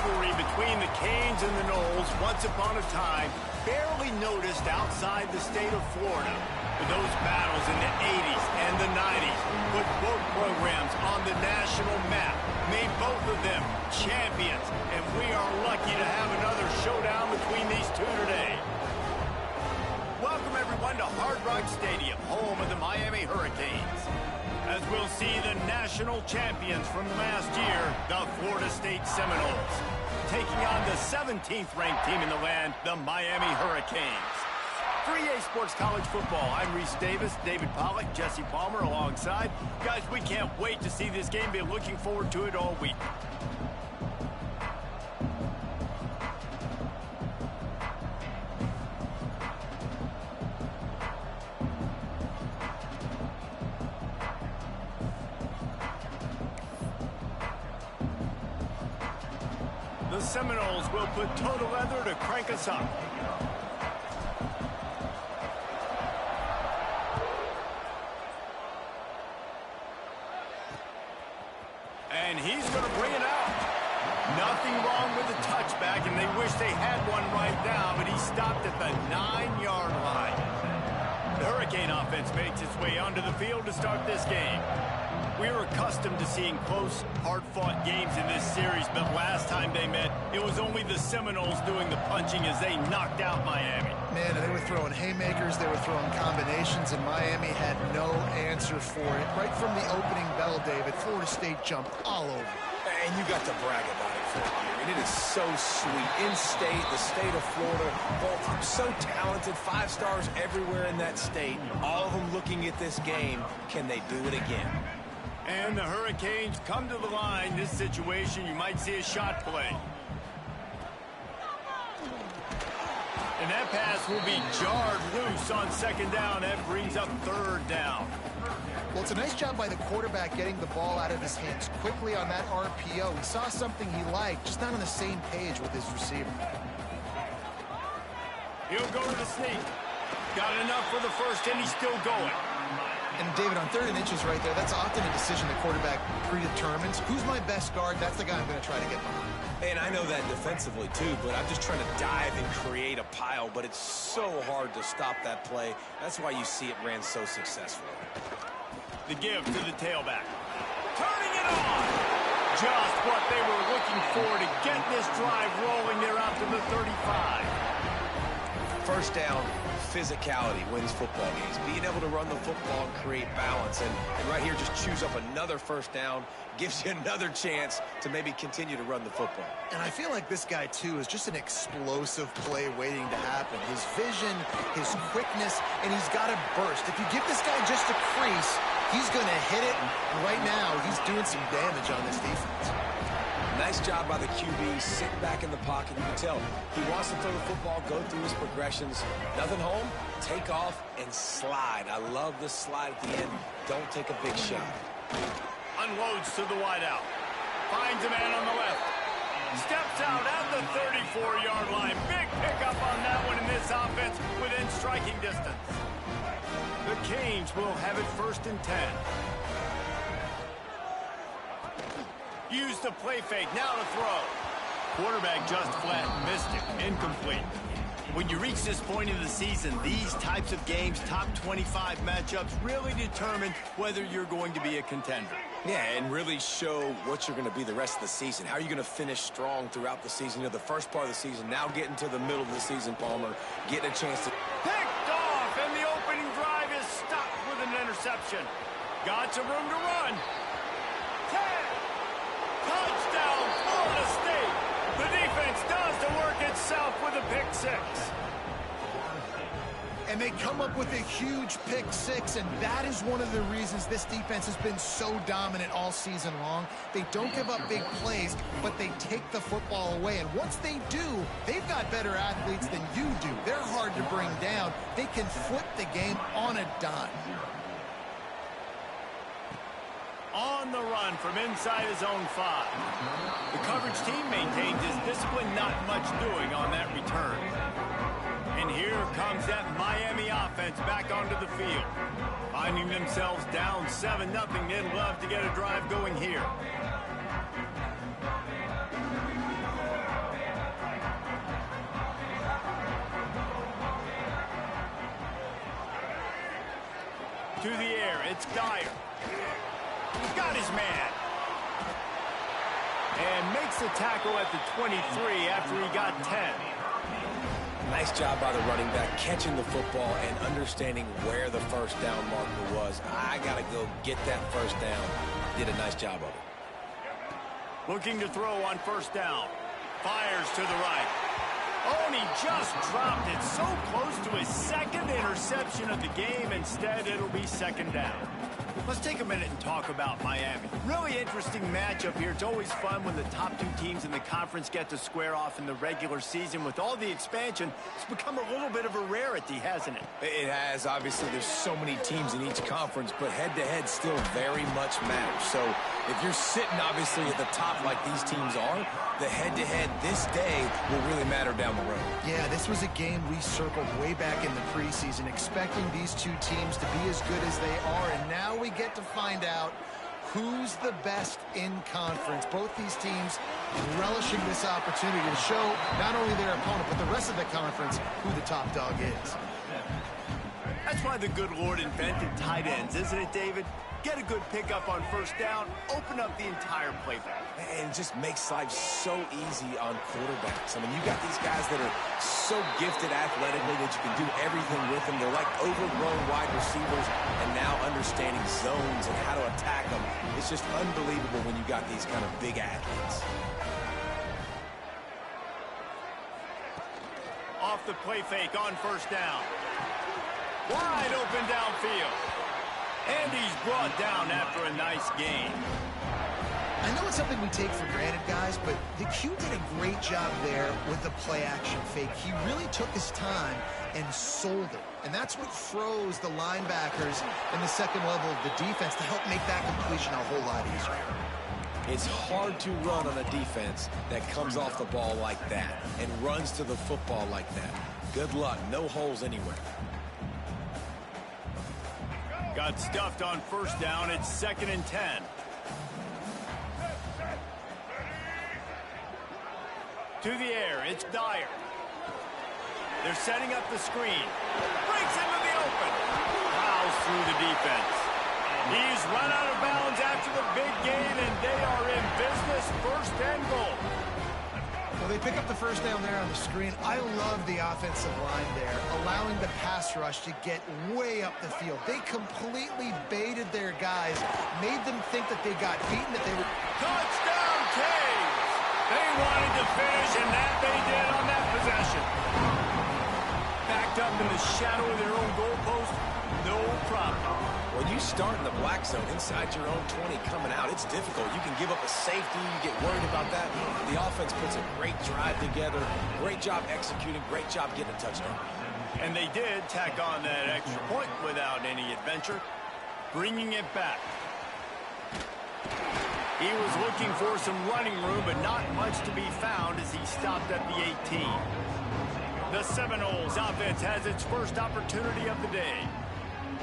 rivalry between the Canes and the Noles, once upon a time, barely noticed outside the state of Florida. But those battles in the 80s and the 90s put both programs on the national map, made both of them champions, and we are lucky to have another showdown between these two today. Welcome, everyone, to Hard Rock Stadium, home of the Miami Hurricanes, as we'll see the national champions from last year, the Florida State Seminoles, taking on the 17th ranked team in the land, the Miami Hurricanes. For EA Sports College Football, I'm Reese Davis, David Pollack, Jesse Palmer alongside. Guys, we can't wait to see this game. Been looking forward to it all week. The Seminoles will put total leather to crank us up. And he's going to bring it out. Nothing wrong with the touchback, and they wish they had one right now, but he stopped at the 9-yard line. The Hurricane offense makes its way onto the field to start this game. We are accustomed to seeing close, hard-fought games in this series, but last time they met, it was only the Seminoles doing the punching as they knocked out Miami. Man, they were throwing haymakers, they were throwing combinations, and Miami had no answer for it. Right from the opening bell, David, Florida State jumped all over. And you got to brag about it for a year. And it is so sweet. In-state, the state of Florida, both so talented, 5 stars everywhere in that state. All of them looking at this game. Can they do it again? And the Hurricanes come to the line. This situation, you might see a shot play. And that pass will be jarred loose on second down. That brings up third down. Well, it's a nice job by the quarterback getting the ball out of his hands quickly on that RPO. He saw something he liked, just not on the same page with his receiver. He'll go to the sneak. Got enough for the first, and he's still going. And David, on 3rd and inches right there, that's often a decision the quarterback predetermines. Who's my best guard? That's the guy I'm going to try to get behind. And I know that defensively, too, but I'm just trying to dive and create a pile, but it's so hard to stop that play. That's why you see it ran so successfully. The give to the tailback. Turning it on! Just what they were looking for to get this drive rolling. They're out to the 35. First down, physicality wins football games. Being able to run the football and create balance. And right here, just choose up another first down, gives you another chance to maybe continue to run the football. And I feel like this guy, too, is just an explosive play waiting to happen. His vision, his quickness, and he's got a burst. If you give this guy just a crease, he's going to hit it. And right now, he's doing some damage on this defense. Nice job by the QB, sitting back in the pocket. You can tell he wants to throw the football, go through his progressions. Nothing home, take off, and slide. I love the slide at the end. Don't take a big shot. Unloads to the wideout. Finds a man on the left. Steps out at the 34-yard line. Big pickup on that one in this offense within striking distance. The Canes will have it 1st and 10. Use the play fake, now to throw. Quarterback just flat missed it, incomplete. When you reach this point in the season, these types of games, top 25 matchups, really determine whether you're going to be a contender. Yeah, and really show what you're going to be the rest of the season. How are you going to finish strong throughout the season? You know, the first part of the season, now getting to the middle of the season, Palmer, getting a chance to... Picked off, and the opening drive is stopped with an interception. Got some room to run. 10. Touchdown, Florida State. The defense does the work itself with a pick 6. And they come up with a huge pick 6, and that is one of the reasons this defense has been so dominant all season long. They don't give up big plays, but they take the football away. And once they do, they've got better athletes than you do. They're hard to bring down. They can flip the game on a dime. On the run from inside his own 5. The coverage team maintains his discipline, not much doing on that return. And here comes that Miami offense back onto the field. Finding themselves down 7-0, they'd love to get a drive going here. To the air, it's Dyer. He's got his man. And makes the tackle at the 23 after he got 10. Nice job by the running back, catching the football and understanding where the first down marker was. I got to go get that first down. Did a nice job of it. Looking to throw on first down. Fires to the right. Oh, and he just dropped it so close to his second interception of the game. Instead, it'll be second down. Let's take a minute and talk about Miami. Really interesting matchup here. It's always fun when the top two teams in the conference get to square off in the regular season. With all the expansion, it's become a little bit of a rarity, hasn't it? It has. Obviously, there's so many teams in each conference, but head-to-head still very much matters. So if you're sitting, obviously, at the top like these teams are, the head-to-head this day will really matter down the road. Yeah, this was a game we circled way back in the preseason, expecting these two teams to be as good as they are, and now we get to find out who's the best in conference. Both these teams relishing this opportunity to show not only their opponent, but the rest of the conference who the top dog is. That's why the good Lord invented tight ends, isn't it, David? Get a good pickup on first down, open up the entire playbook. And it just makes life so easy on quarterbacks. I mean, you got these guys that are so gifted athletically that you can do everything with them. They're like overgrown wide receivers, and now understanding zones and how to attack them. It's just unbelievable when you got these kind of big athletes. Off the play fake on first down. Wide open downfield. And he's brought down after a nice gain. I know it's something we take for granted, guys, but the Q did a great job there with the play-action fake. He really took his time and sold it. And that's what froze the linebackers in the second level of the defense to help make that completion a whole lot easier. It's hard to run on a defense that comes off the ball like that and runs to the football like that. Good luck. No holes anywhere. Got stuffed on first down. It's 2nd and 10. To the air, it's Dyer. They're setting up the screen. Breaks into the open. Plows through the defense. He's run out of bounds after the big gain, and they are in business. 1st and goal. Well, they pick up the first down there on the screen. I love the offensive line there, allowing the pass rush to get way up the field. They completely baited their guys, made them think that they got beaten, that they were... Touchdown, Caves! They wanted to finish, and that they did on that possession. Backed up in the shadow of their own goalpost, no problem. When you start in the black zone inside your own 20 coming out, it's difficult. You can give up a safety. You get worried about that. The offense puts a great drive together. Great job executing. Great job getting a touchdown. And they did tack on that extra point without any adventure, bringing it back. He was looking for some running room, but not much to be found as he stopped at the 18. The Seminoles offense has its first opportunity of the day.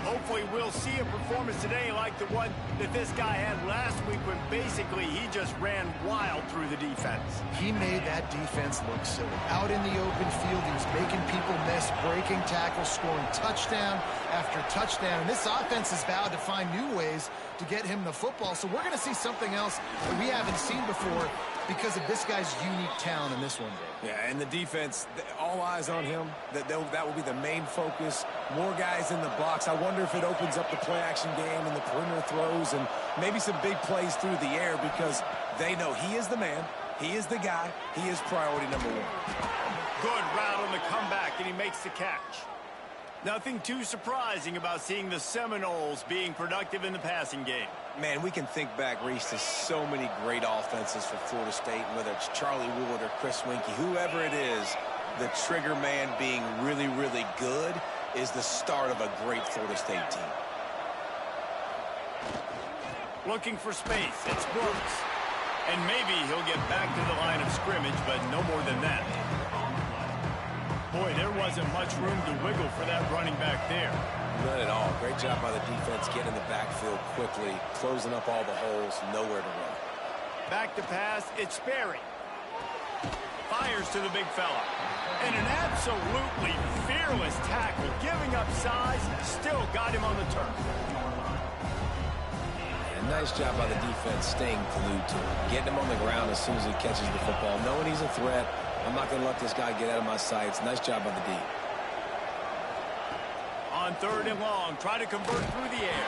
Hopefully we'll see a performance today like the one that this guy had last week when basically he just ran wild through the defense. He made that defense look silly. Out in the open field, he was making people miss, breaking tackles, scoring touchdown after touchdown. And this offense has vowed to find new ways to get him the football. So we're going to see something else that we haven't seen before because of this guy's unique talent in this one, Dave. Yeah, and the defense, all eyes on him. That will be the main focus. More guys in the box. I wonder if it opens up the play-action game and the perimeter throws and maybe some big plays through the air because they know he is the man, he is the guy, he is priority number one. Good route on the comeback, and he makes the catch. Nothing too surprising about seeing the Seminoles being productive in the passing game. Man, we can think back, Reese, to so many great offenses for Florida State, whether it's Charlie Wood or Chris Winkie, whoever it is, the trigger man being really, really good is the start of a great Florida State team. Looking for space, it's Brooks. And maybe he'll get back to the line of scrimmage, but no more than that. Boy, there wasn't much room to wiggle for that running back there. None at all. Great job by the defense getting the backfield quickly, closing up all the holes, nowhere to run. Back to pass, it's Sperry. Fires to the big fella. And an absolutely fearless tackle, giving up size, still got him on the turf. And nice job by the defense staying glued to him, getting him on the ground as soon as he catches the football, knowing he's a threat. I'm not going to let this guy get out of my sights. Nice job by the D. On 3rd and long, try to convert through the air.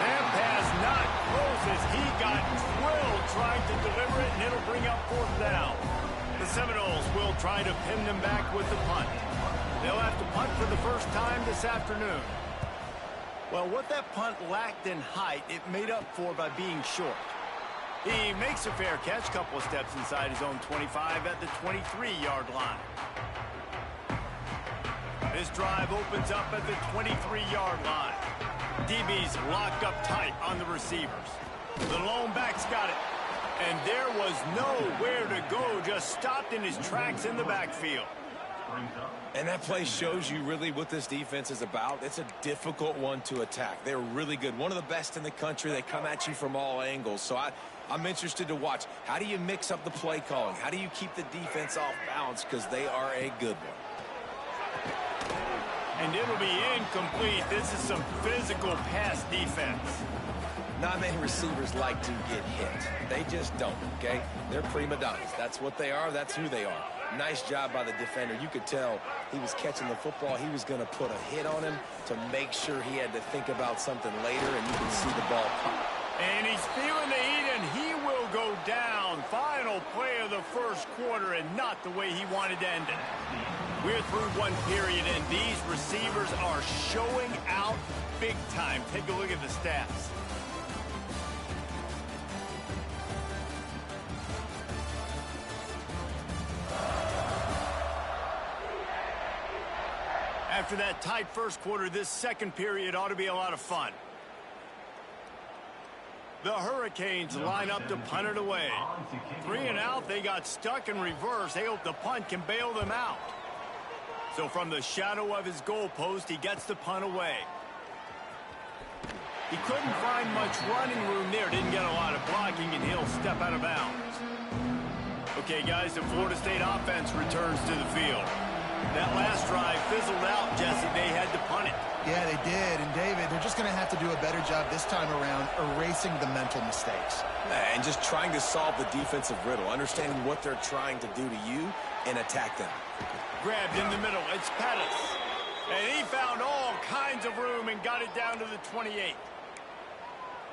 That pass not close as he got drilled trying to deliver it, and it'll bring up 4th down. The Seminoles will try to pin them back with the punt. They'll have to punt for the first time this afternoon. Well, what that punt lacked in height, it made up for by being short. He makes a fair catch, couple of steps inside his own 25 at the 23-yard line. This drive opens up at the 23-yard line. DB's locked up tight on the receivers. The lone back's got it. And there was nowhere to go, just stopped in his tracks in the backfield. And that play shows you really what this defense is about. It's a difficult one to attack. They're really good. One of the best in the country. They come at you from all angles. So I'm interested to watch. How do you mix up the play calling? How do you keep the defense off balance? Because they are a good one. And it'll be incomplete. This is some physical pass defense. Not many receivers like to get hit. They just don't, okay? They're prima donnas. That's what they are. That's who they are. Nice job by the defender. You could tell he was catching the football. He was going to put a hit on him to make sure he had to think about something later, and you can see the ball pop. And he's feeling the heat, and he will go down. Final play of the first quarter, and not the way he wanted to end it. We're through one period, and these receivers are showing out big time. Take a look at the stats. After that tight first quarter, this second period ought to be a lot of fun. The Hurricanes line up to punt it away. 3 and out, they got stuck in reverse. They hope the punt can bail them out. So from the shadow of his goalpost, he gets the punt away. He couldn't find much running room there. Didn't get a lot of blocking, and he'll step out of bounds. Okay, guys, the Florida State offense returns to the field. That last drive fizzled out, Jesse. They had to punt it. Yeah, they did. And, David, they're just going to have to do a better job this time around erasing the mental mistakes. And just trying to solve the defensive riddle, understanding what they're trying to do to you and attack them. Grabbed in the middle. It's Pettis. And he found all kinds of room and got it down to the 28.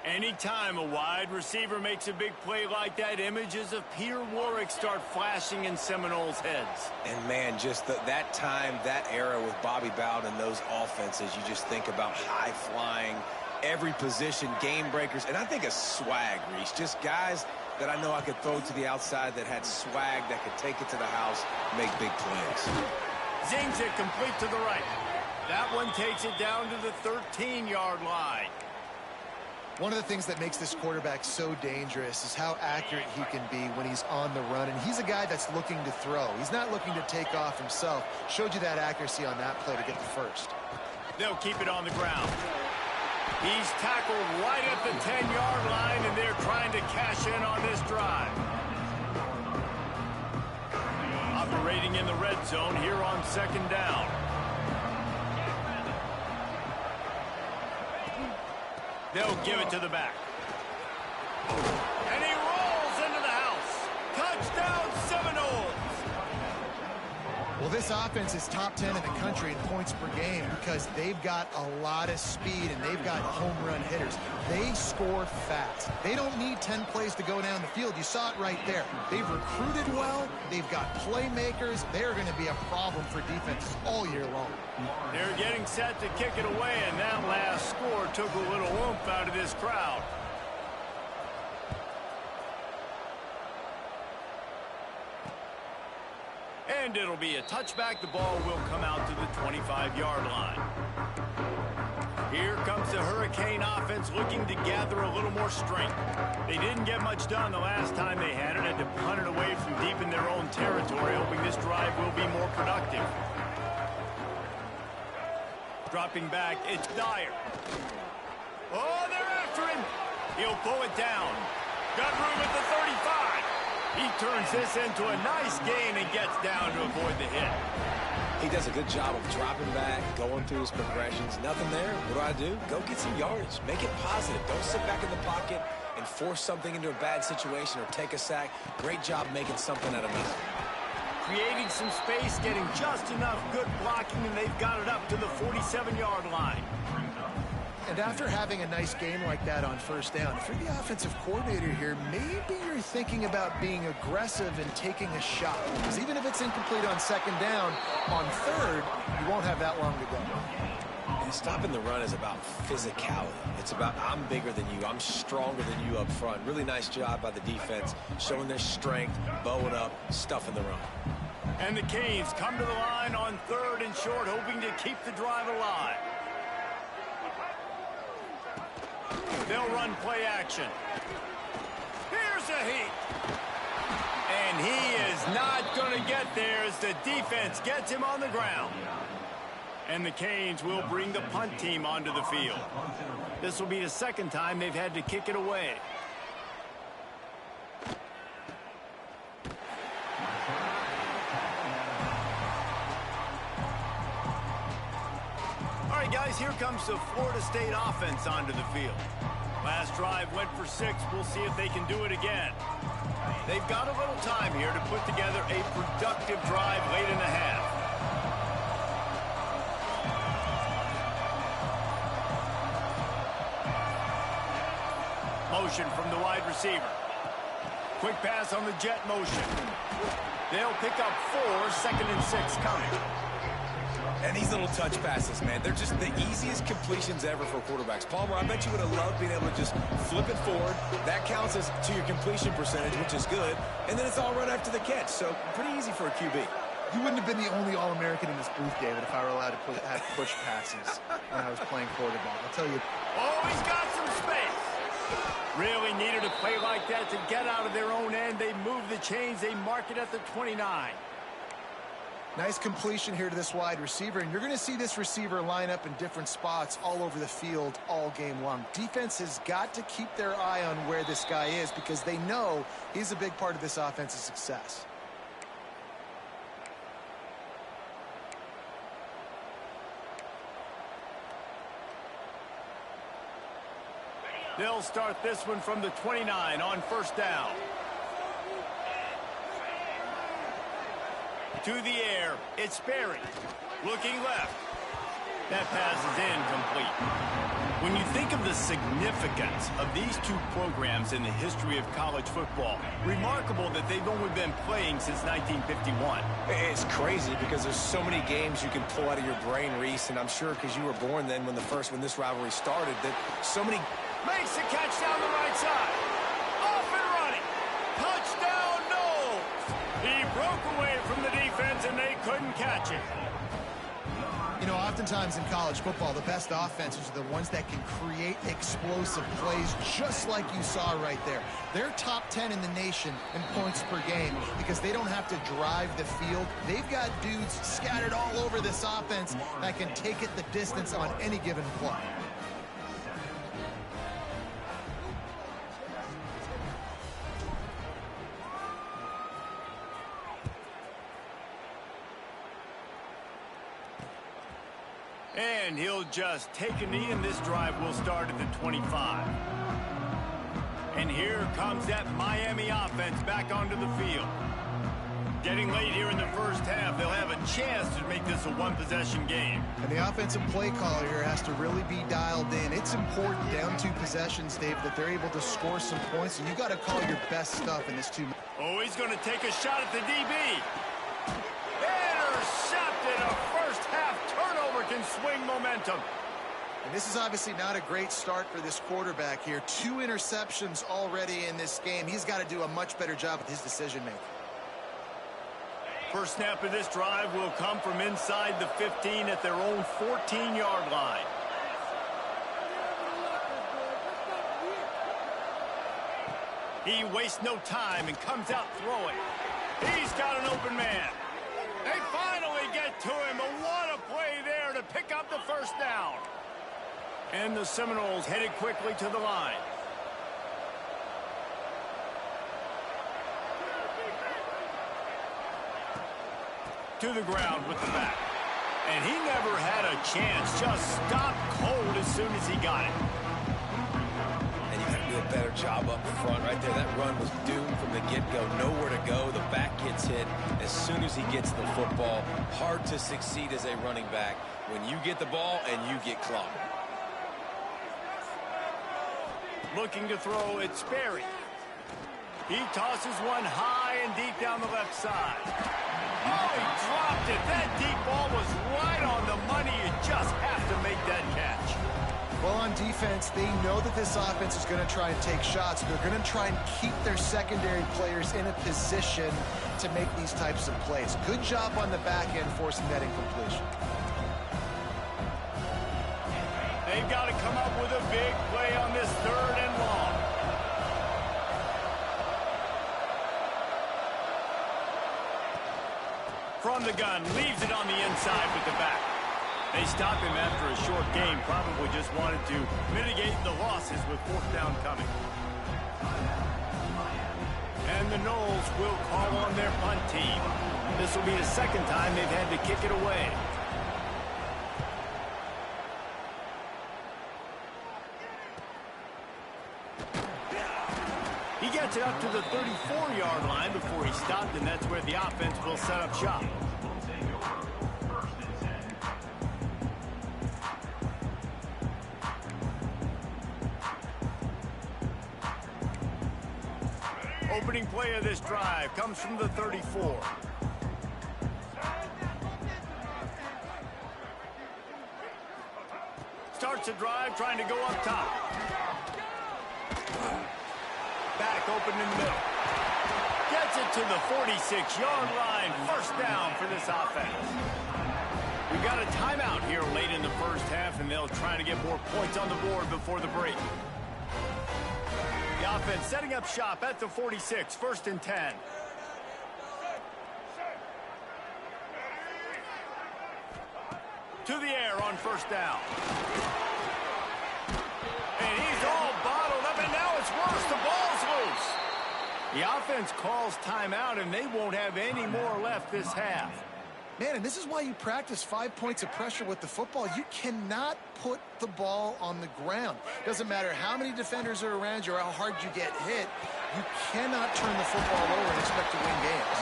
Anytime a wide receiver makes a big play like that, images of Peter Warrick start flashing in Seminoles' heads. And, man, just that time, that era with Bobby Bowden and those offenses, you just think about high-flying, every position, game breakers, and I think of swag, Reese. Just guys that I know I could throw to the outside that had swag that could take it to the house, make big plays. Zings it complete to the right. That one takes it down to the 13-yard line. One of the things that makes this quarterback so dangerous is how accurate he can be when he's on the run. And he's a guy that's looking to throw. He's not looking to take off himself. Showed you that accuracy on that play to get the first. They'll keep it on the ground. He's tackled right at the 10-yard line, and they're trying to cash in on this drive. Operating in the red zone here on 2nd down. They'll give it to the back. And he rolls into the house. Touchdown, Seminoles! Well, this offense is top 10 in the country in points per game because they've got a lot of speed and they've got home run hitters. They score fast. They don't need 10 plays to go down the field. You saw it right there. They've recruited well. They've got playmakers. They're going to be a problem for defenses all year long. They're getting set to kick it away, and that last score took a little oomph out of this crowd. And it'll be a touchback. The ball will come out to the 25-yard line. Here comes the Hurricane offense looking to gather a little more strength. They didn't get much done the last time they had it, and to punt it away from deep in their own territory, hoping this drive will be more productive. Dropping back, it's Dyer. Oh, they're after him. He'll pull it down. Got room at the 35. He turns this into a nice gain and gets down to avoid the hit. He does a good job of dropping back, going through his progressions. Nothing there. What do? Go get some yardage. Make it positive. Don't sit back in the pocket and force something into a bad situation or take a sack. Great job making something out of nothing. Creating some space, getting just enough good blocking, and they've got it up to the 47-yard line. And after having a nice game like that on first down, if you're the offensive coordinator here, maybe you're thinking about being aggressive and taking a shot. Because even if it's incomplete on second down, on third, you won't have that long to go. And stopping the run is about physicality. It's about I'm bigger than you. I'm stronger than you up front. Really nice job by the defense, showing their strength, bowing up, stuffing the run. And the Canes come to the line on third and short, hoping to keep the drive alive. They'll run play action. Here's a heat. And he is not going to get there as the defense gets him on the ground. And the Canes will bring the punt team onto the field. This will be the second time they've had to kick it away. All right, guys, here comes the Florida State offense onto the field. Last drive went for 6. We'll see if they can do it again. They've got a little time here to put together a productive drive late in the half. Motion from the wide receiver. Quick pass on the jet motion. They'll pick up 4, second and 6 coming. And these little touch passes, man, they're just the easiest completions ever for quarterbacks. Palmer, I bet you would have loved being able to just flip it forward. That counts as to your completion percentage, which is good. And then it's all right after the catch. So pretty easy for a QB. You wouldn't have been the only All-American in this booth, David, if I were allowed to have push passes when I was playing quarterback. I'll tell you. Oh, he's got some space. Really needed a play like that to get out of their own end. They move the chains. They mark it at the 29. Nice completion here to this wide receiver, and you're going to see this receiver line up in different spots all over the field all game long. Defense has got to keep their eye on where this guy is because they know he's a big part of this offense's success. They'll start this one from the 29 on first down. To the air, it's Berry. Looking left. That pass is incomplete. When you think of the significance of these two programs in the history of college football, remarkable that they've only been playing since 1951. It's crazy because there's so many games you can pull out of your brain, Reese, and I'm sure because you were born then when this rivalry started, that so many... Makes the catch down the right side. Off and running. Touchdown, Knowles. He broke away from the defense, and they couldn't catch it. You know, oftentimes in college football, the best offenses are the ones that can create explosive plays, just like you saw right there. They're top 10 in the nation in points per game because they don't have to drive the field. They've got dudes scattered all over this offense that can take it the distance on any given play. And he'll just take a knee, and this drive will start at the 25. And here comes that Miami offense back onto the field. Getting late here in the first half, they'll have a chance to make this a one-possession game. And the offensive play caller here has to really be dialed in. It's important down 2 possessions, Dave, that they're able to score some points, and you got to call your best stuff in this 2 minutes. Oh, he's going to take a shot at the DB. Intercepted. A first-half turnover can swing momentum. And this is obviously not a great start for this quarterback here. 2 interceptions already in this game. He's got to do a much better job with his decision-making. First snap of this drive will come from inside the 15 at their own 14-yard line. He wastes no time and comes out throwing. He's got an open man. They finally get to him, but what a play there to pick up the first down. And the Seminoles headed quickly to the line. To the ground with the back. And he never had a chance. Just stopped cold as soon as he got it. And you got to do a better job up front right there. That run was doomed from the get-go. Nowhere to go. The back gets hit as soon as he gets the football. Hard to succeed as a running back when you get the ball and you get clocked. Looking to throw, it's Sperry. He tosses one high and deep down the left side. Oh, he dropped it. That deep ball was right on the money. You just have to make that catch. Well, on defense, they know that this offense is going to try and take shots. They're going to try and keep their secondary players in a position to make these types of plays. Good job on the back end forcing that incompletion. They've got to come up with a big play on this 3rd and long. From the gun, leaves it on the inside with the back. They stop him after a short game, probably just wanted to mitigate the losses with 4th down coming. And the Noles will call on their punt team. This will be the 2nd time they've had to kick it away. He gets it up to the 34-yard line before he stopped, and that's where the offense will set up shop. Opening play of this drive comes from the 34. Starts the drive trying to go up top. Back open in the middle. Gets it to the 46-yard line. 1st down for this offense. We've got a timeout here late in the 1st half, and they'll try to get more points on the board before the break. The offense setting up shop at the 46, 1st and 10. To the air on 1st down. And he's all bottled up, and now it's worse. The ball's loose. The offense calls timeout, and they won't have any more left this half. Man, and this is why you practice 5 points of pressure with the football. You cannot put the ball on the ground. Doesn't matter how many defenders are around you or how hard you get hit. You cannot turn the football over and expect to win games.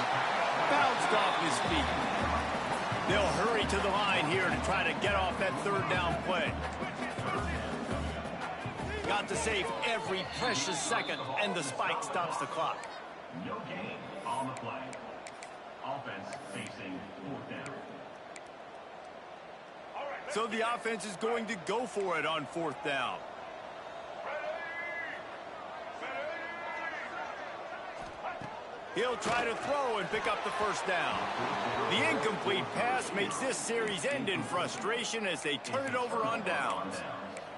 Bounced off his feet. They'll hurry to the line here to try to get off that 3rd down play. Got to save every precious second, and the spike stops the clock. No gain on the play. Offense facing 4th down. So the offense is going to go for it on 4th down. He'll try to throw and pick up the 1st down. The incomplete pass makes this series end in frustration as they turn it over on downs.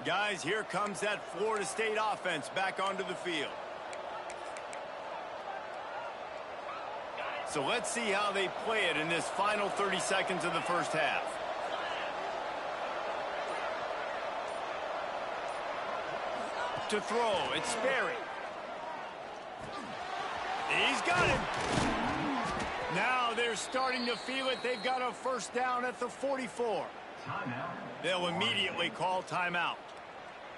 Guys, here comes that Florida State offense back onto the field. So let's see how they play it in this final 30 seconds of the 1st half. To throw, it's Sperry. He's got him. Now they're starting to feel it. They've got a 1st down at the 44. They'll immediately call timeout.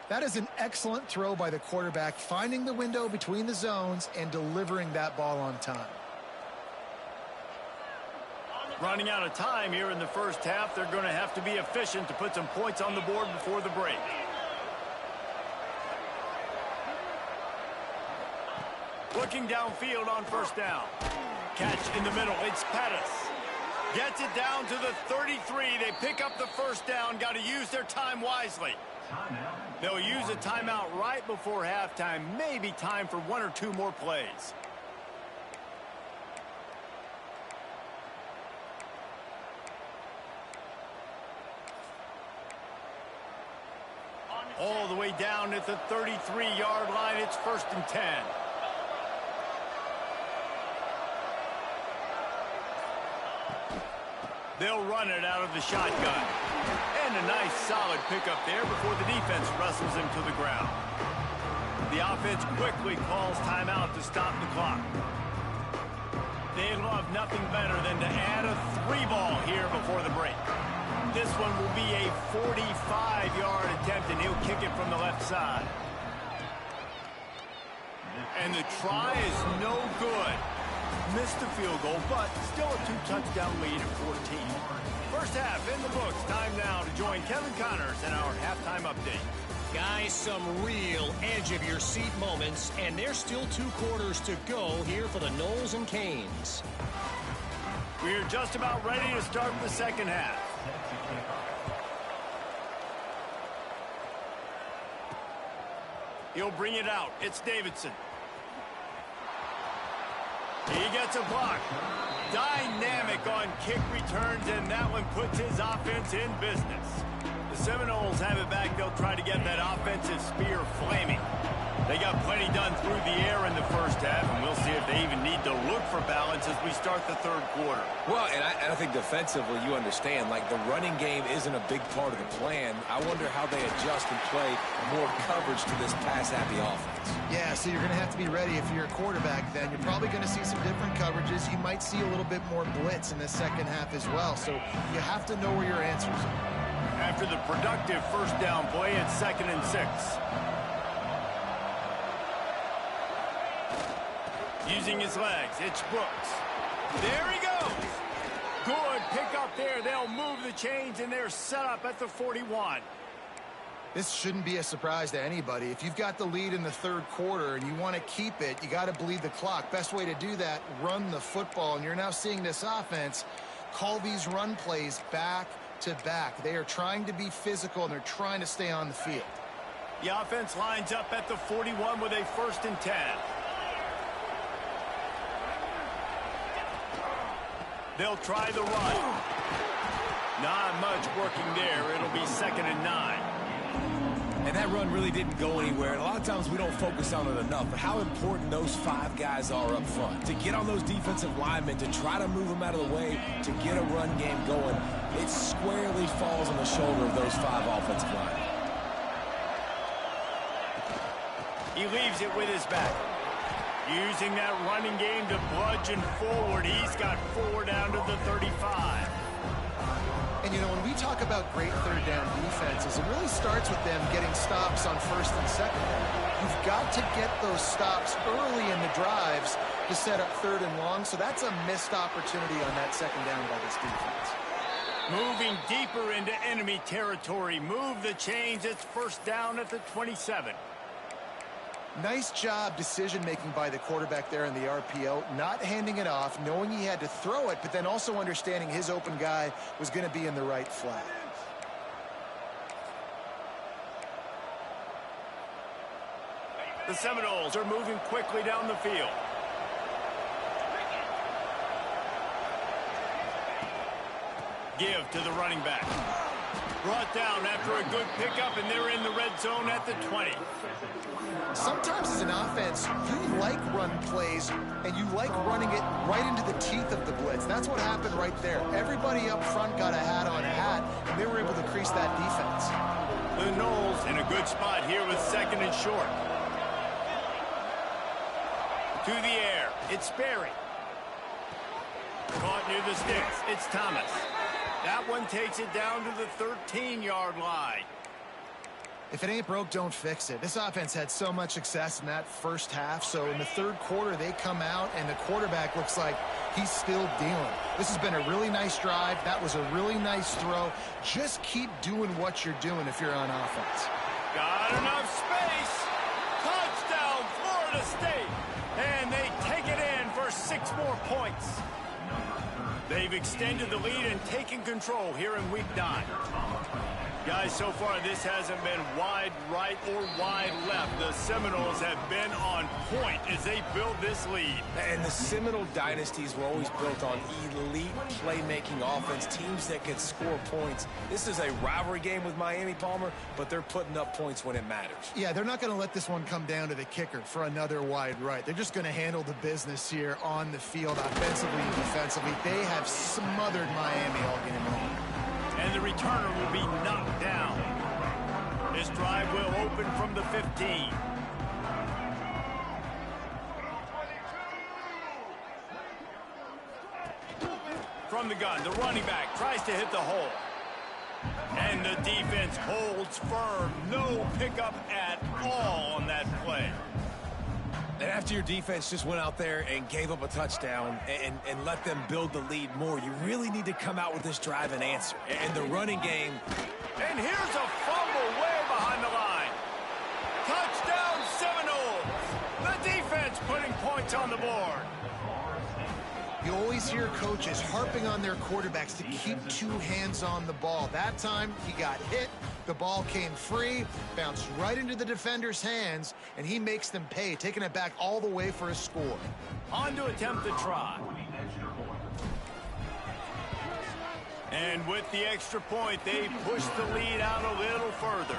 That is an excellent throw by the quarterback, finding the window between the zones and delivering that ball on time. Running out of time here in the 1st half. They're going to have to be efficient to put some points on the board before the break. Looking downfield on 1st down. Catch in the middle. It's Pettis. Gets it down to the 33. They pick up the 1st down. Got to use their time wisely. They'll use a timeout right before halftime. Maybe time for 1 or 2 more plays. All the way down at the 33-yard line. It's 1st and 10. They'll run it out of the shotgun. And a nice solid pickup there before the defense wrestles him to the ground. The offense quickly calls timeout to stop the clock. they love nothing better than to add a 3-ball here before the break. This one will be a 45-yard attempt, and he'll kick it from the left side. And the try is no good. Missed the field goal, but still a 2-touchdown lead at 14. First half in the books. Time now to join Kevin Connors in our halftime update. Guys, some real edge-of-your-seat moments, and there's still 2 quarters to go here for the Noles and Canes. We're just about ready to start the second half. He'll bring it out. It's Davidson. He gets a block. Dynamic on kick returns, and that one puts his offense in business. The Seminoles have it back. They'll try to get that offensive spear flaming. They got plenty done through the air in the first half, and we'll see if they even need to look for balance as we start the third quarter. Well, and I think defensively, you understand, like the running game isn't a big part of the plan. I wonder how they adjust and play more coverage to this pass-happy offense. Yeah, so you're going to have to be ready if you're a quarterback then. You're probably going to see some different coverages. You might see a little bit more blitz in the second half as well, so you have to know where your answers are. After the productive first down play, it's 2nd and 6. Using his legs, it's Brooks. There he goes. Good pick up there. They'll move the chains, and they're set up at the 41. This shouldn't be a surprise to anybody. If you've got the lead in the third quarter and you want to keep it, you got to bleed the clock. Best way to do that, run the football. And you're now seeing this offense call these run plays back to back. They are trying to be physical, and they're trying to stay on the field. The offense lines up at the 41 with a 1st and 10. They'll try the run. Not much working there. It'll be 2nd and 9. And that run really didn't go anywhere. And a lot of times we don't focus on it enough. But how important those 5 guys are up front. To get on those defensive linemen, to try to move them out of the way, to get a run game going, it squarely falls on the shoulder of those 5 offensive linemen. He leaves it with his back. Using that running game to bludgeon forward. He's got 4 down to the 35. And, you know, when we talk about great third down defenses, it really starts with them getting stops on 1st and 2nd. You've got to get those stops early in the drives to set up 3rd and long, so that's a missed opportunity on that 2nd down by this defense. Moving deeper into enemy territory. Move the chains. It's 1st down at the 27. Nice job decision-making by the quarterback there in the RPO, not handing it off, knowing he had to throw it, but then also understanding his open guy was going to be in the right flat. The Seminoles are moving quickly down the field. Give to the running back. Brought down after a good pickup, and they're in the red zone at the 20. Sometimes as an offense, you like run plays, and you like running it right into the teeth of the blitz. That's what happened right there. Everybody up front got a hat on a hat, and they were able to crease that defense. The Noles in a good spot here with 2nd and short. To the air, it's Sperry. Caught near the sticks, it's Thomas. That one takes it down to the 13-yard line. If it ain't broke, don't fix it. This offense had so much success in that first half, so in the third quarter, they come out, and the quarterback looks like he's still dealing. This has been a really nice drive. That was a really nice throw. Just keep doing what you're doing if you're on offense. Got enough space. Touchdown, Florida State. And they take it in for 6 more points. They've extended the lead and taken control here in week 9. Guys, so far this hasn't been wide right or wide left. The Seminoles have been on point as they build this lead. And the Seminole dynasties were always built on elite playmaking offense, teams that can score points. This is a rivalry game with Miami, Palmer, but they're putting up points when it matters. Yeah, they're not going to let this one come down to the kicker for another wide right. They're just going to handle the business here on the field, offensively and defensively. They have smothered Miami all game long. And the returner will be knocked down. This drive will open from the 15. From the gun, the running back tries to hit the hole. And the defense holds firm. No pickup at all on that play. And after your defense just went out there and gave up a touchdown and let them build the lead more, you really need to come out with this drive and answer. And the running game. And here's a fumble way behind the line. Touchdown Seminoles. The defense putting points on the board. You always hear coaches harping on their quarterbacks to keep two hands on the ball. That time, he got hit, the ball came free, bounced right into the defender's hands, and he makes them pay, taking it back all the way for a score. On to attempt the try. And with the extra point, they push the lead out a little further.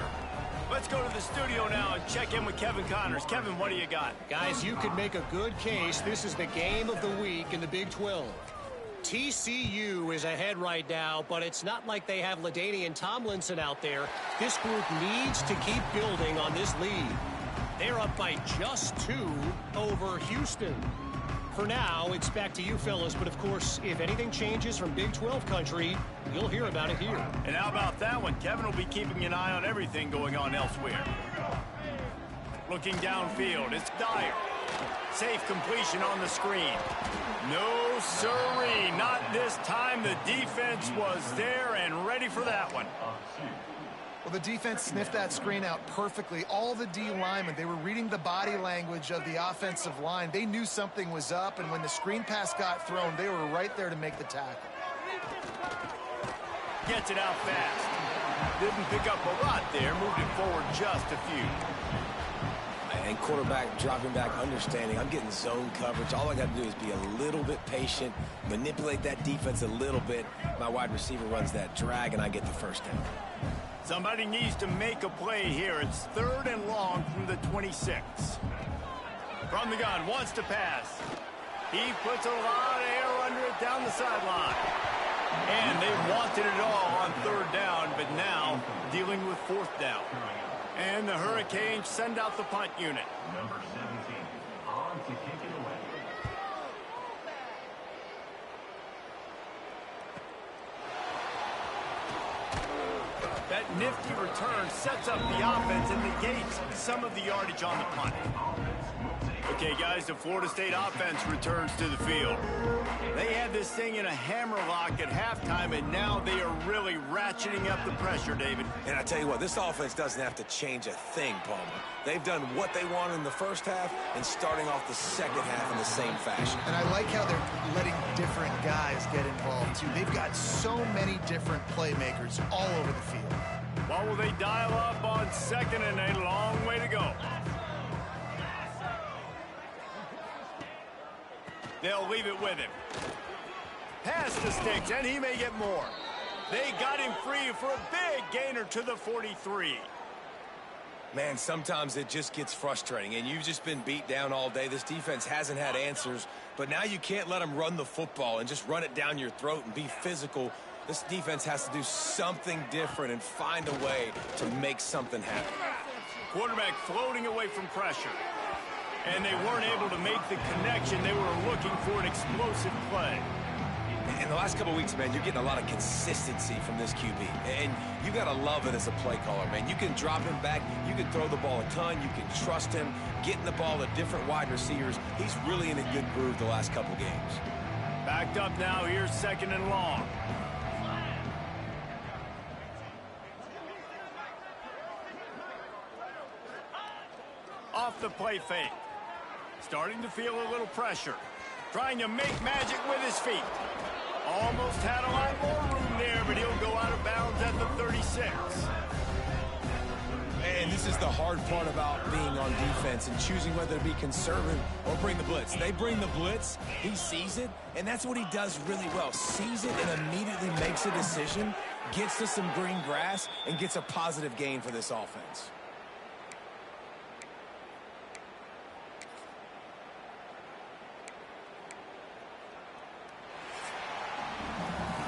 Let's go to the studio now and check in with Kevin Connors. Kevin, what do you got? Guys, you could make a good case. This is the game of the week in the Big 12. TCU is ahead right now, but it's not like they have LaDainian Tomlinson out there. This group needs to keep building on this lead. They're up by just 2 over Houston. For now, it's back to you fellas, but of course, if anything changes from Big 12 country, you'll hear about it here. And how about that one? Kevin will be keeping an eye on everything going on elsewhere. Looking downfield, it's Dyer. Safe completion on the screen. No siree, not this time. The defense was there and ready for that one. Well, the defense sniffed that screen out perfectly. All the D linemen, they were reading the body language of the offensive line. They knew something was up, and when the screen pass got thrown, they were right there to make the tackle. Gets it out fast. Didn't pick up a lot there, moved it forward just a few. And quarterback dropping back, understanding I'm getting zone coverage. All I got to do is be a little bit patient, manipulate that defense a little bit. My wide receiver runs that drag, and I get the first down. Somebody needs to make a play here. It's 3rd and long from the 26. From the gun, wants to pass. He puts a lot of air under it down the sideline. And they wanted it all on 3rd down, but now dealing with 4th down. And the Hurricanes send out the punt unit. Number 17, on to kick it away. That nifty return sets up the offense and negates some of the yardage on the punt. Okay, guys, the Florida State offense returns to the field. They had this thing in a hammerlock at halftime, and now they are really ratcheting up the pressure, David. And I tell you what, this offense doesn't have to change a thing, Palmer. They've done what they wanted in the first half and starting off the second half in the same fashion. And I like how they're letting different guys get involved, too. They've got so many different playmakers all over the field. What will they dial up on 2nd and a long way to go? They'll leave it with him. Pass the sticks, and he may get more. They got him free for a big gainer to the 43. Man, sometimes it just gets frustrating, and you've just been beat down all day. This defense hasn't had answers, but now you can't let them run the football and just run it down your throat and be physical. This defense has to do something different and find a way to make something happen. Quarterback floating away from pressure. And they weren't able to make the connection. They were looking for an explosive play. In the last couple of weeks, man, you're getting a lot of consistency from this QB. And you got to love it as a play caller, man. You can drop him back. You can throw the ball a ton. You can trust him. Getting the ball to different wide receivers. He's really in a good groove the last couple games. Backed up now. Here's 2nd and long. Off the play fake. Starting to feel a little pressure. Trying to make magic with his feet. Almost had a lot more room there, but he'll go out of bounds at the 36. And this is the hard part about being on defense and choosing whether to be conservative or bring the blitz. They bring the blitz, he sees it, and that's what he does really well. Sees it and immediately makes a decision, gets to some green grass, and gets a positive gain for this offense.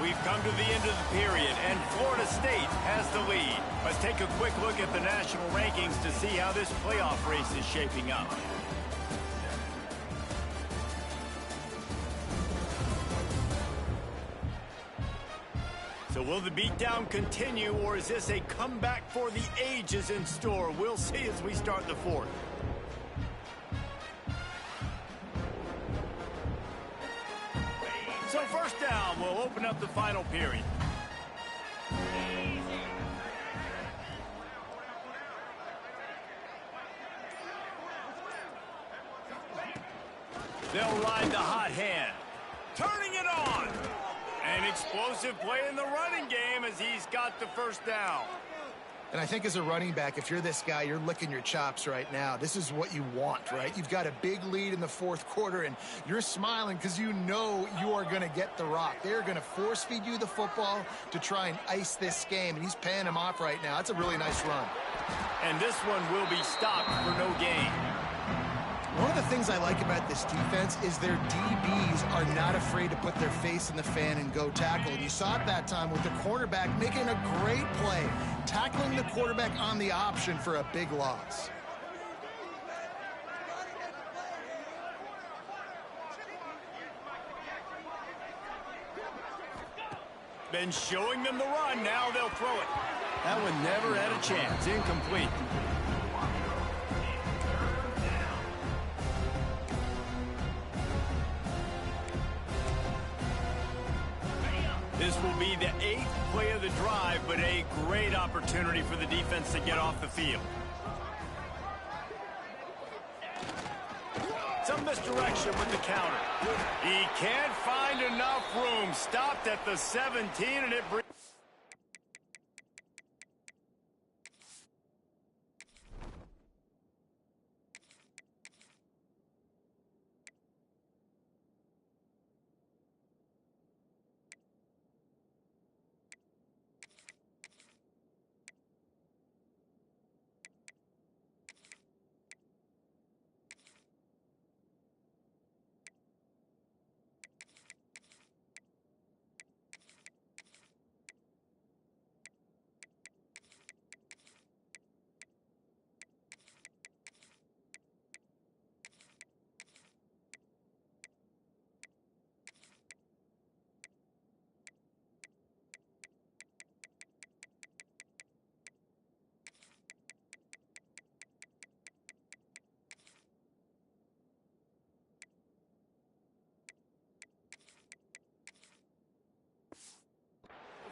We've come to the end of the period, and Florida State has the lead. Let's take a quick look at the national rankings to see how this playoff race is shaping up. So will the beatdown continue, or is this a comeback for the ages in store? We'll see as we start the fourth. So first down, we'll open up the final period. They'll ride the hot hand. Turning it on. An explosive play in the running game as he's got the first down. And I think as a running back, if you're this guy, you're licking your chops right now. This is what you want, right? You've got a big lead in the fourth quarter, and you're smiling because you know you are going to get the rock. They're going to force-feed you the football to try and ice this game, and he's paying him off right now. That's a really nice run. And this one will be stopped for no gain. One of the things I like about this defense is their DBs are not afraid to put their face in the fan and go tackle. And you saw it that time with the cornerback making a great play, tackling the quarterback on the option for a big loss. Been showing them the run, now they'll throw it. That one never had a chance, incomplete. This will be the 8th play of the drive, but a great opportunity for the defense to get off the field. Some misdirection with the counter. He can't find enough room. Stopped at the 17, and it brings...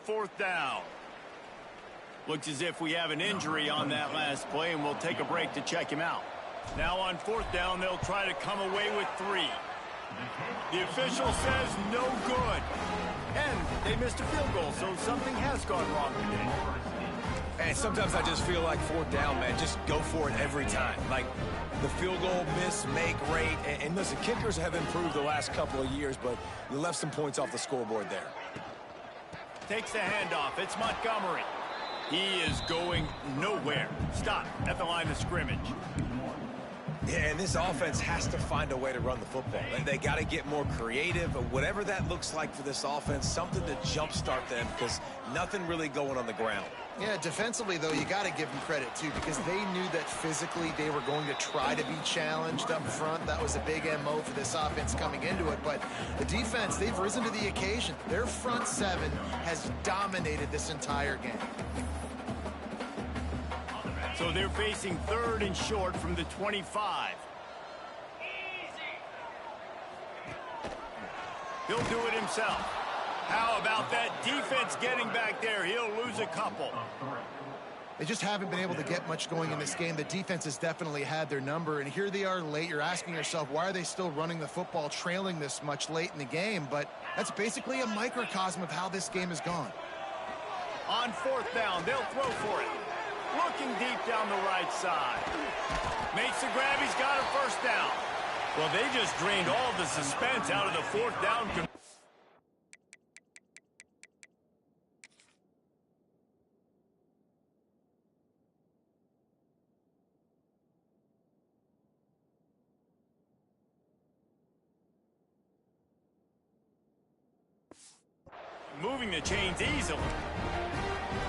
Fourth down. Looks as if we have an injury on that last play, and we'll take a break to check him out. Now on fourth down, they'll try to come away with 3. The official says no good. And they missed a field goal, so something has gone wrong today. And sometimes I just feel like fourth down, man, just go for it every time. Like the field goal miss, make rate. And listen, kickers have improved the last couple of years, but you left some points off the scoreboard there. Takes the handoff. It's Montgomery. He is going nowhere. Stop at the line of scrimmage. Yeah, and this offense has to find a way to run the football. They got to get more creative, but whatever that looks like for this offense, something to jumpstart them because nothing really going on the ground. Yeah, defensively, though, you got to give them credit, too, because they knew that physically they were going to try to be challenged up front. That was a big MO for this offense coming into it. But the defense, they've risen to the occasion. Their front 7 has dominated this entire game. So they're facing 3rd and short from the 25. He'll do it himself. How about that defense getting back there? He'll lose a couple. They just haven't been able to get much going in this game. The defense has definitely had their number, and here they are late. You're asking yourself, why are they still running the football, trailing this much late in the game? But that's basically a microcosm of how this game has gone. On fourth down, they'll throw for it. Looking deep down the right side. Makes the grab. He's got a first down. Well, they just drained all the suspense out of the fourth down. Moving the chains easily.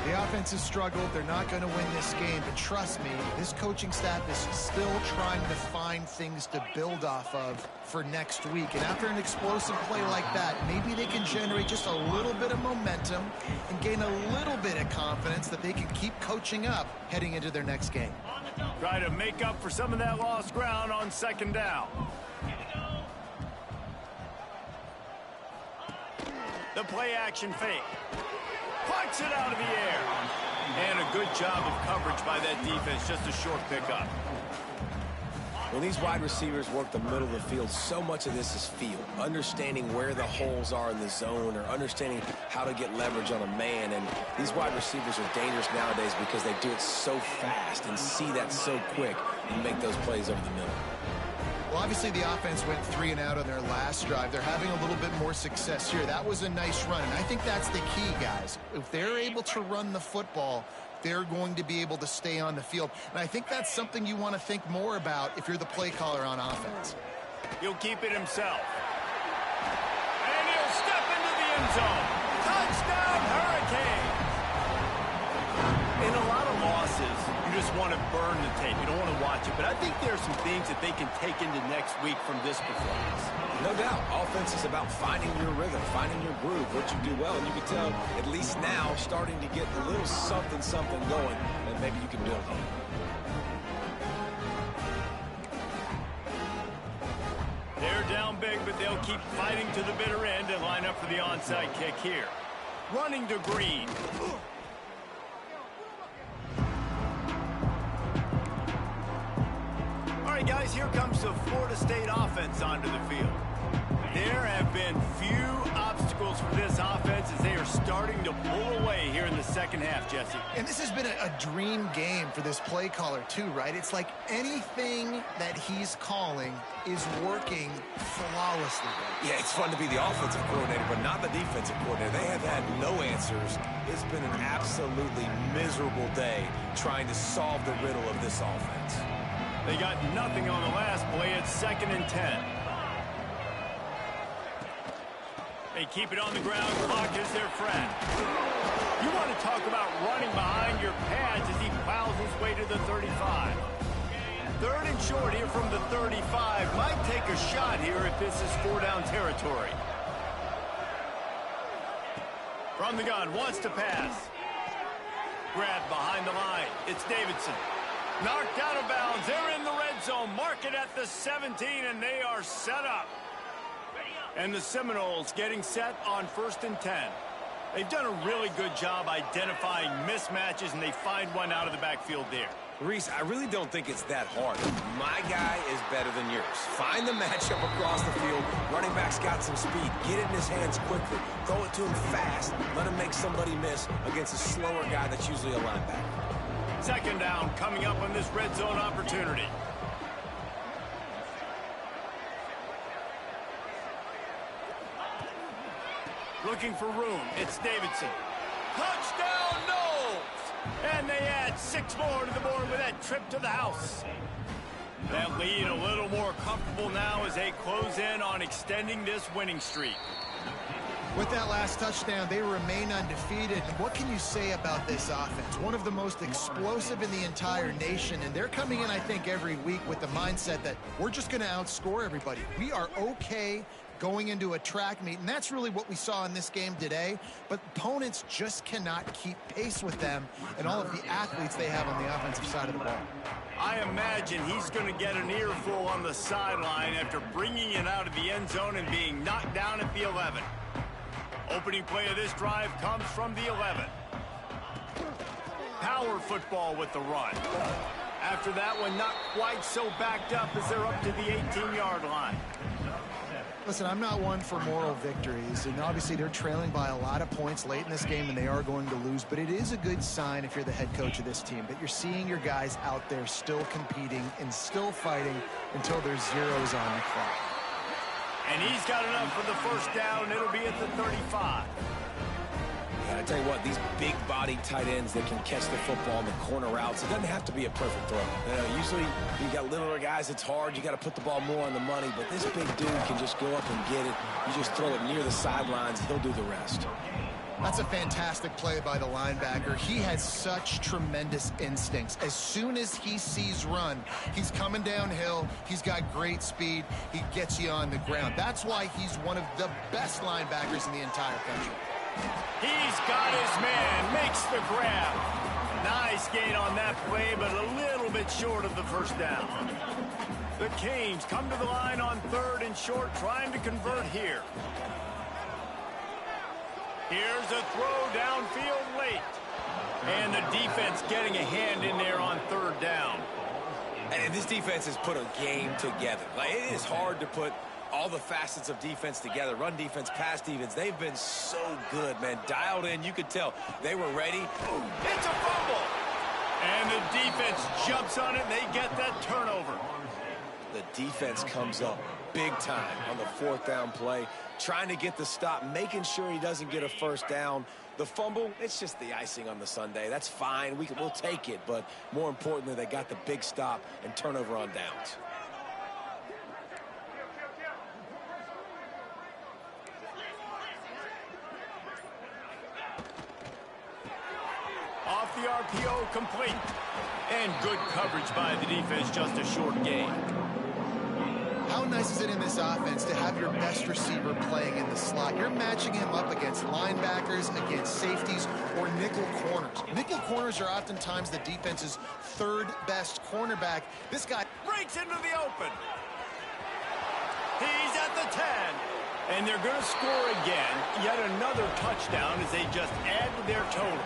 The offense has struggled. They're not going to win this game, but trust me, this coaching staff is still trying to find things to build off of for next week. And after an explosive play like that, maybe they can generate just a little bit of momentum and gain a little bit of confidence that they can keep coaching up heading into their next game. Try to make up for some of that lost ground on second down. The play action fake. Punch it out of the air. And a good job of coverage by that defense. Just a short pickup. When these wide receivers work the middle of the field, so much of this is feel. Understanding where the holes are in the zone or understanding how to get leverage on a man. And these wide receivers are dangerous nowadays because they do it so fast and see that so quick and make those plays over the middle. Well, obviously the offense went 3 and out on their last drive. They're having a little bit more success here. That was a nice run, and I think that's the key, guys. If they're able to run the football, they're going to be able to stay on the field. And I think that's something you want to think more about if you're the play caller on offense. He'll keep it himself. And he'll step into the end zone. Touchdown, Hurricane! In a lot of losses, you just want to burn the tape. You don't want to watch it. But I think there are some things that they can take into next week from this performance. No doubt. Offense is about finding your rhythm, finding your groove, what you do well. And you can tell, at least now, starting to get a little something going that maybe you can build on. They're down big, but they'll keep fighting to the bitter end and line up for the onside kick here. Running to Green. All right, guys, here comes the Florida State offense onto the field. There have been few obstacles for this offense as they are starting to pull away here in the second half, Jesse. And this has been a dream game for this play caller too, right? It's like anything that he's calling is working flawlessly. Yeah, it's fun to be the offensive coordinator, but not the defensive coordinator. They have had no answers. It's been an absolutely miserable day trying to solve the riddle of this offense. They got nothing on the last play. It's 2nd and 10. They keep it on the ground. Clock is their friend. You want to talk about running behind your pads as he plows his way to the 35. 3rd and short here from the 35. Might take a shot here if this is 4-down territory. From the gun, wants to pass. Grabbed behind the line. It's Davidson. Knocked out of bounds. They're in the red zone. Mark it at the 17, and they are set up. And the Seminoles getting set on 1st and 10. They've done a really good job identifying mismatches, and they find one out of the backfield there. Reese, I really don't think it's that hard. My guy is better than yours. Find the matchup across the field. Running back's got some speed. Get it in his hands quickly. Throw it to him fast. Let him make somebody miss against a slower guy that's usually a linebacker. 2nd down coming up on this red zone opportunity. Looking for room. It's Davidson. Touchdown, Knowles! And they add 6 more to the board with that trip to the house. That lead a little more comfortable now as they close in on extending this winning streak. With that last touchdown, they remain undefeated. And what can you say about this offense? One of the most explosive in the entire nation, and they're coming in, I think, every week with the mindset that we're just going to outscore everybody. We are okay going into a track meet, and that's really what we saw in this game today. But opponents just cannot keep pace with them and all of the athletes they have on the offensive side of the ball. I imagine he's going to get an earful on the sideline after bringing it out of the end zone and being knocked down at the 11. Opening play of this drive comes from the 11. Power football with the run. After that one, not quite so backed up as they're up to the 18-yard line. Listen, I'm not one for moral victories, and obviously they're trailing by a lot of points late in this game, and they are going to lose, but it is a good sign if you're the head coach of this team, that you're seeing your guys out there still competing and still fighting until there's zeros on the clock. And he's got enough for the 1st down. It'll be at the 35. I tell you what, these big-bodied tight ends that can catch the football in the corner routes, it doesn't have to be a perfect throw. Usually, you got littler guys, it's hard. You got to put the ball more on the money, but this big dude can just go up and get it. You just throw it near the sidelines, he'll do the rest. That's a fantastic play by the linebacker. He has such tremendous instincts. As soon as he sees run, he's coming downhill. He's got great speed. He gets you on the ground. That's why he's one of the best linebackers in the entire country. He's got his man, makes the grab. Nice gain on that play, but a little bit short of the first down. The Canes come to the line on 3rd and short, trying to convert here. Here's a throw downfield late. And the defense getting a hand in there on 3rd down. And this defense has put a game together. Like, it is hard to put all the facets of defense together. Run defense, pass defense. They've been so good, man. Dialed in. You could tell they were ready. It's a fumble. And the defense jumps on it, and they get that turnover. The defense comes up big time on the 4th down play, trying to get the stop, making sure he doesn't get a first down. The fumble, it's just the icing on the sundae. That's fine. We'll take it. But more importantly, they got the big stop and turnover on downs. Off the RPO, complete. And good coverage by the defense, just a short gain. How nice is it in this offense to have your best receiver playing in the slot? You're matching him up against linebackers, against safeties, or nickel corners. Nickel corners are oftentimes the defense's 3rd best cornerback. This guy Breaks into the open. He's at the 10. And they're going to score again. Yet another touchdown as they just add to their total.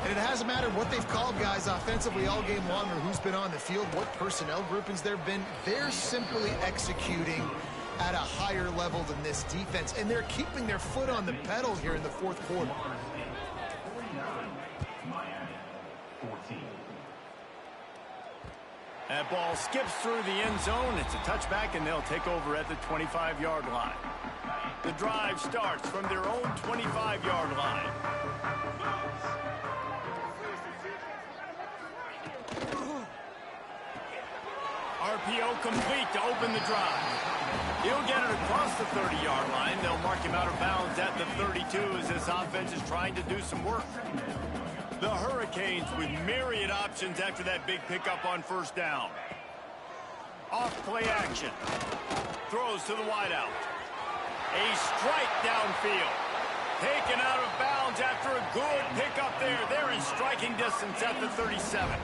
And it hasn't mattered what they've called guys offensively all game long or who's been on the field, what personnel groupings there have been. They're simply executing at a higher level than this defense, and they're keeping their foot on the pedal here in the 4th quarter. That ball skips through the end zone. It's a touchback, and they'll take over at the 25-yard line. The drive starts from their own 25-yard line. RPO complete to open the drive. He'll get it across the 30-yard line. They'll mark him out of bounds at the 32 as this offense is trying to do some work. The Hurricanes with myriad options after that big pickup on 1st down. Off play action. Throws to the wideout. A strike downfield. Taken out of bounds after a good pickup there. They're in striking distance at the 37.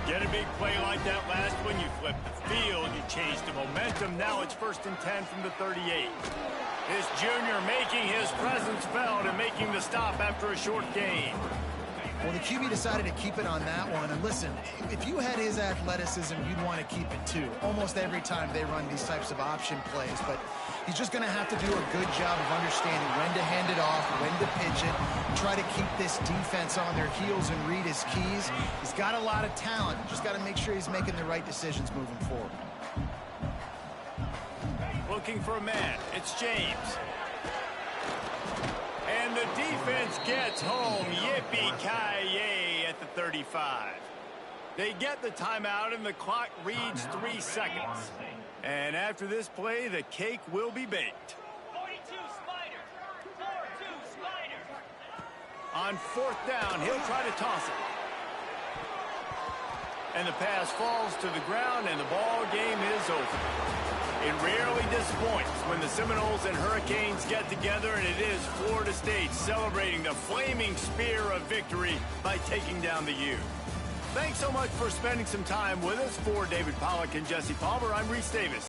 Get a big play like that last one, you flip the field, you change the momentum. Now it's 1st and 10 from the 38. This junior making his presence felt and making the stop after a short gain. Well, the QB decided to keep it on that one. And listen, if you had his athleticism, you'd want to keep it too. Almost every time they run these types of option plays. But he's just going to have to do a good job of understanding when to hand it off, when to pitch it, try to keep this defense on their heels and read his keys. He's got a lot of talent. Just got to make sure he's making the right decisions moving forward. Looking for a man. It's James. And the defense gets home. Yippee-ki-yay at the 35. They get the timeout, and the clock reads 3 seconds. And after this play, the cake will be baked. 42 Spider. 4-2 Spider. On 4th down, he'll try to toss it. And the pass falls to the ground, and the ball game is over. It rarely disappoints when the Seminoles and Hurricanes get together, and it is Florida State celebrating the flaming spear of victory by taking down the U. Thanks so much for spending some time with us. For David Pollack and Jesse Palmer, I'm Reese Davis.